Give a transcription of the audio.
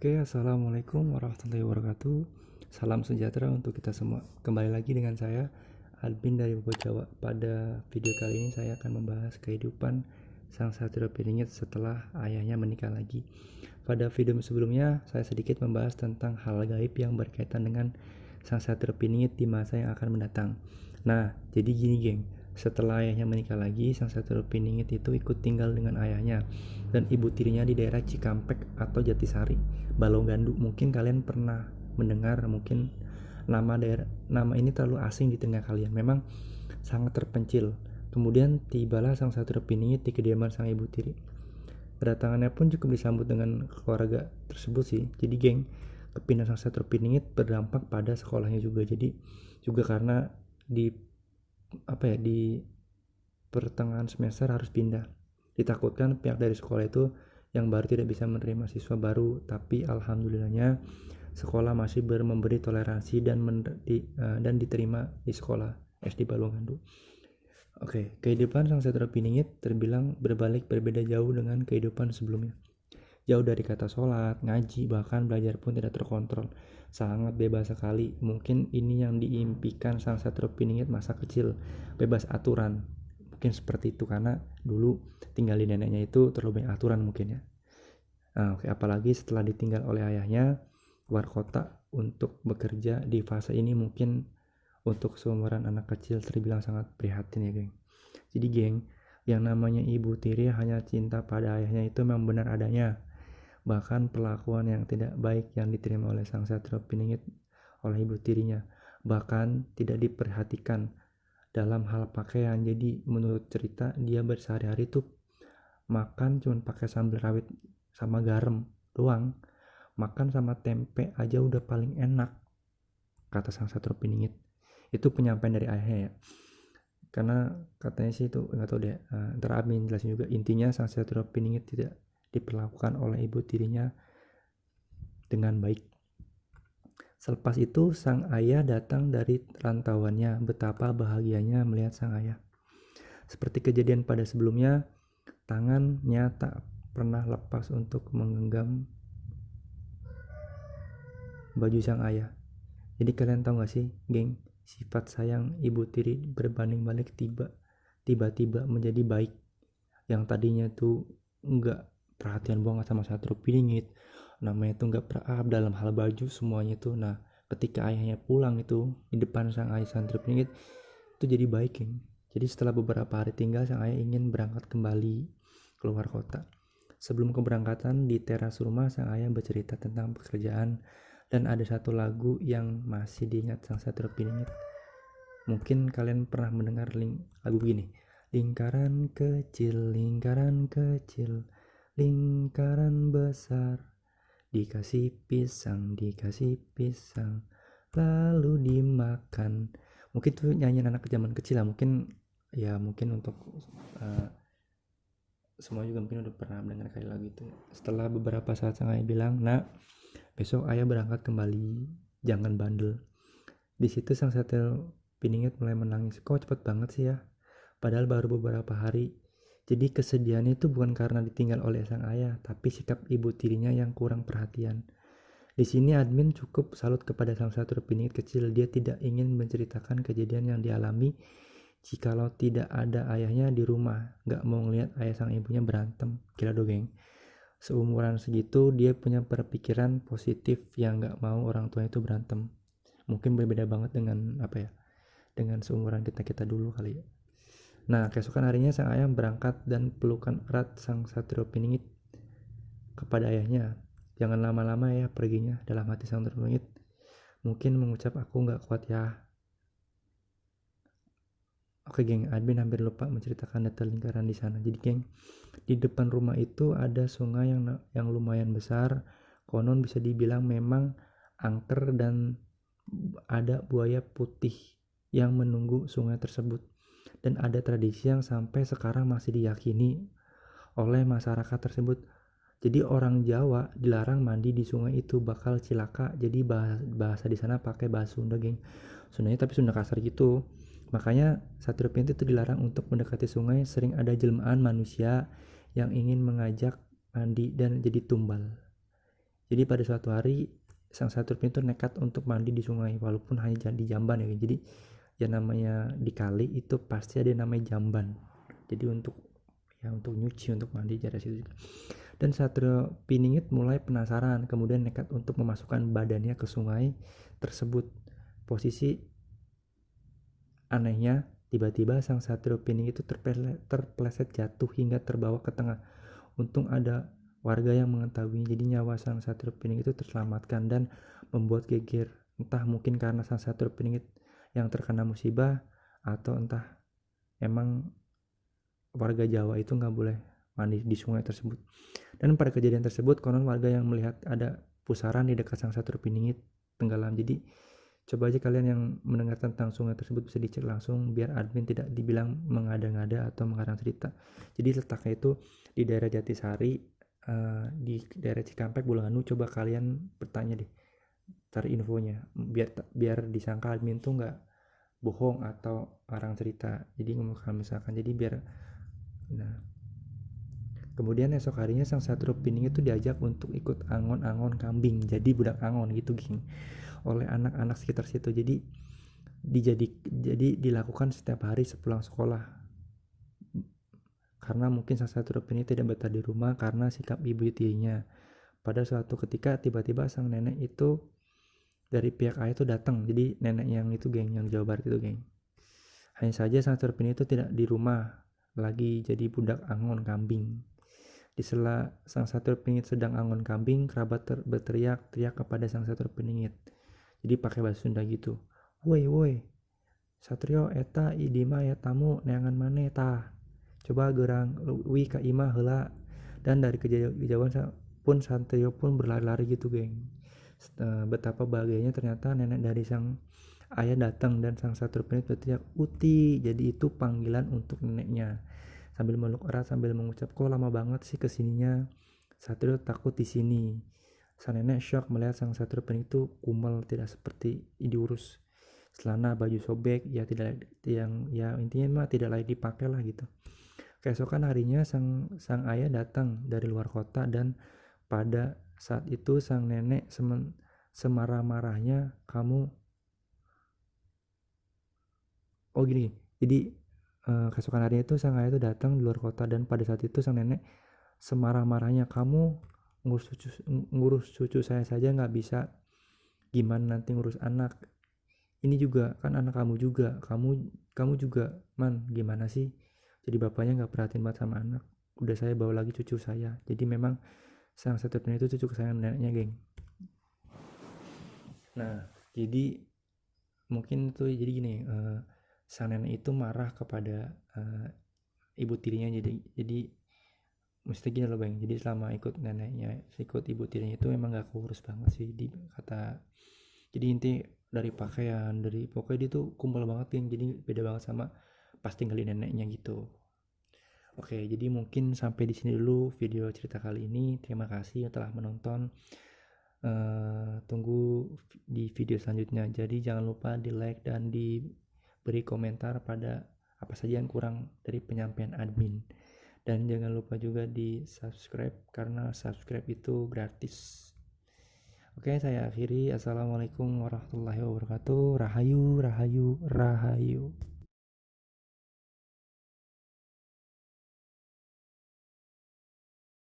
Oke, assalamualaikum warahmatullahi wabarakatuh. Salam sejahtera untuk kita semua. Kembali lagi dengan saya, Albin dari Bogor, Jawa. Pada video kali ini saya akan membahas kehidupan sang satria piningit setelah ayahnya menikah lagi. Pada video sebelumnya, saya sedikit membahas tentang hal gaib yang berkaitan dengan sang satria piningit di masa yang akan mendatang. Nah, jadi gini geng, setelah ayahnya menikah lagi, sang satria piningit itu ikut tinggal dengan ayahnya dan ibu tirinya di daerah Cikampek atau Jatisari, Balongandu. Mungkin kalian pernah mendengar, mungkin nama ini terlalu asing di tengah kalian. Memang sangat terpencil. Kemudian tibalah sang satria piningit di kediaman sang ibu tiri. Kedatangannya pun cukup disambut dengan keluarga tersebut sih. Jadi geng, kepindahan sang satria piningit berdampak pada sekolahnya juga. Jadi juga karena di di pertengahan semester harus pindah. Ditakutkan pihak dari sekolah itu yang baru tidak bisa menerima siswa baru, tapi alhamdulillahnya sekolah masih memberi toleransi dan diterima di sekolah SD Balongandu. Oke, kehidupan sang satria piningit terbilang berbeda jauh dengan kehidupan sebelumnya. Jauh dari kata sholat, ngaji, bahkan belajar pun tidak terkontrol. Sangat bebas sekali. Mungkin ini yang diimpikan sang satria piningit masa kecil, bebas aturan. Mungkin seperti itu karena dulu tinggal di neneknya itu terlalu banyak aturan mungkin ya. Nah, apalagi setelah ditinggal oleh ayahnya keluar kota untuk bekerja di fase ini, mungkin untuk seumuran anak kecil terbilang sangat prihatin ya geng. Jadi geng, yang namanya ibu tiri hanya cinta pada ayahnya itu memang benar adanya. Bahkan perlakuan yang tidak baik yang diterima oleh sang satria piningit oleh ibu tirinya bahkan tidak diperhatikan dalam hal pakaian. Jadi menurut cerita dia bersehari-hari tuh makan cuma pakai sambal rawit sama garam doang, makan sama tempe aja udah paling enak, kata sang satria piningit. Itu penyampaian dari ayahnya ya, karena katanya sih itu nggak tahu deh, ntar Amin jelasin juga. Intinya sang satria piningit tidak diperlakukan oleh ibu tirinya dengan baik. Selepas itu sang ayah datang dari rantauannya. Betapa bahagianya melihat sang ayah. Seperti kejadian pada sebelumnya, tangannya tak pernah lepas untuk menggenggam baju sang ayah. Jadi kalian tahu gak sih geng, sifat sayang ibu tiri berbanding balik tiba-tiba menjadi baik. Yang tadinya tuh enggak perhatian banget sama satria piningit, namanya tuh enggak perab dalam hal baju semuanya tuh. Nah, ketika ayahnya pulang itu di depan sang ayah satria piningit itu jadi baik geng. Jadi setelah beberapa hari tinggal, sang ayah ingin berangkat kembali keluar kota. Sebelum keberangkatan, di teras rumah sang ayah bercerita tentang pekerjaan dan ada satu lagu yang masih diingat sang satria piningit. Mungkin kalian pernah mendengar lagu gini. Lingkaran kecil, lingkaran besar, dikasih pisang, lalu dimakan. Mungkin tuh nyanyian anak zaman kecil lah, mungkin untuk semua juga mungkin udah pernah mendengar kali lagu itu. Setelah beberapa saat sang ayah bilang, "Nak, besok ayah berangkat kembali, jangan bandel." Di situ sang satria piningit mulai menangis. Kok cepet banget sih ya? Padahal baru beberapa hari. Jadi kesedihannya itu bukan karena ditinggal oleh sang ayah, tapi sikap ibu tirinya yang kurang perhatian. Di sini admin cukup salut kepada sang satria piningit kecil. Dia tidak ingin menceritakan kejadian yang dialami jikalau tidak ada ayahnya di rumah. Gak mau ngeliat ayah sang ibunya berantem. Gila dong, seumuran segitu dia punya perpikiran positif yang gak mau orang tua itu berantem. Mungkin berbeda banget dengan dengan seumuran kita dulu kali ya. Nah, keesokan harinya sang ayah berangkat dan pelukan erat sang satria piningit kepada ayahnya. Jangan lama-lama ya perginya, dalam hati sang satria piningit mungkin mengucap, aku gak kuat ya. Oke geng, admin hampir lupa menceritakan detail lingkaran di sana. Jadi geng, di depan rumah itu ada sungai yang lumayan besar. Konon bisa dibilang memang angker dan ada buaya putih yang menunggu sungai tersebut. Dan ada tradisi yang sampai sekarang masih diyakini oleh masyarakat tersebut. Jadi orang Jawa dilarang mandi di sungai itu, bakal cilaka. Jadi bahasa di sana pakai bahasa Sunda geng. Sundanya tapi Sunda kasar gitu. Makanya satria piningit itu dilarang untuk mendekati sungai. Sering ada jelmaan manusia yang ingin mengajak mandi dan jadi tumbal. Jadi pada suatu hari sang Satrupin itu nekat untuk mandi di sungai, walaupun hanya di jamban ya. Jadi ya namanya di kali itu pasti ada namanya jamban. Jadi untuk nyuci, untuk mandi dari situ juga. Dan Satrio Piningit mulai penasaran, kemudian nekat untuk memasukkan badannya ke sungai tersebut. Posisi anehnya, tiba-tiba sang Satrio Piningit itu terpleset jatuh hingga terbawa ke tengah. Untung ada warga yang mengetahui, jadi nyawa sang Satrio Piningit itu terselamatkan dan membuat geger. Entah mungkin karena sang Satrio Piningit yang terkena musibah, atau entah emang warga Jawa itu nggak boleh mandi di sungai tersebut. Dan pada kejadian tersebut, konon warga yang melihat ada pusaran di dekat sang Satrio Piningit tenggelam. Jadi coba aja kalian yang mendengar tentang sungai tersebut bisa dicek langsung, biar admin tidak dibilang mengada-ngada atau mengarang cerita. Jadi letaknya itu di daerah Jatisari, di daerah Cikampek, Bulungan. Coba kalian bertanya deh, cari infonya, biar disangka admin tuh nggak bohong atau ngarang cerita. Jadi misalkan, jadi biar kemudian esok harinya sang Satrio Pining itu diajak untuk ikut angon-angon kambing, jadi budak angon gitu geng, oleh anak-anak sekitar situ. Jadi dilakukan setiap hari sepulang sekolah, karena mungkin sang Satrio Pining tidak betah di rumah karena sikap ibu tirinya. Pada suatu ketika tiba-tiba sang nenek itu dari pihak ayah itu datang, jadi nenek yang itu geng, yang Jawa Barat itu geng. Hanya saja sang Satrio Pining itu tidak di rumah lagi, jadi budak angon kambing. Di sela sang Satrio Piningit sedang angon kambing, kerabat berteriak-teriak kepada sang Satrio Piningit. Jadi pakai bahasa Sunda gitu. Woi, Satrio eta idima ya tamu neangan mane tah. Coba gerang wi ka imah heula. Dan dari kejauhan pun Satrio pun berlari-lari gitu, geng. Betapa bahagianya ternyata nenek dari sang ayah datang, dan sang Satrio Piningit berteriak Uti. Jadi itu panggilan untuk neneknya. Sambil meluk erat sambil mengucap, kok lama banget sih kesininya. Satrio takut di sini. Sang nenek shock melihat sang Satrio Piningit itu kumel, tidak seperti diurus. Celana, baju sobek, ya tidak, yang ya intinya mah tidak layak dipakai lah gitu. Keesokan harinya sang ayah datang dari luar kota, dan pada saat itu sang nenek semarah-marahnya, gini. Jadi keesokan harinya itu sang ayah itu datang di luar kota, dan pada saat itu sang nenek semarah-marahnya, kamu ngurus cucu saya saja nggak bisa, gimana nanti ngurus anak ini juga kan anak kamu juga, kamu juga man, gimana sih, jadi bapaknya nggak perhatiin banget sama anak. Udah saya bawa lagi cucu saya. Jadi memang sang Satrio itu cucu kesayangan neneknya, geng. Nah, jadi mungkin itu jadi gini, sang nenek itu marah kepada ibu tirinya. Jadi mesti gini loh, bang. Jadi selama ikut ibu tirinya itu memang gak kurus banget sih, jadi inti dari pakaian, dari pokoknya dia tuh kumpul banget, geng. Jadi beda banget sama pas tinggalin neneknya gitu. Oke, jadi mungkin sampai di sini dulu video cerita kali ini. Terima kasih telah menonton. Tunggu di video selanjutnya. Jadi jangan lupa di like dan diberi komentar pada apa saja yang kurang dari penyampaian admin. Dan jangan lupa juga di subscribe, karena subscribe itu gratis. Oke, saya akhiri. Assalamualaikum warahmatullahi wabarakatuh. Rahayu, rahayu, rahayu.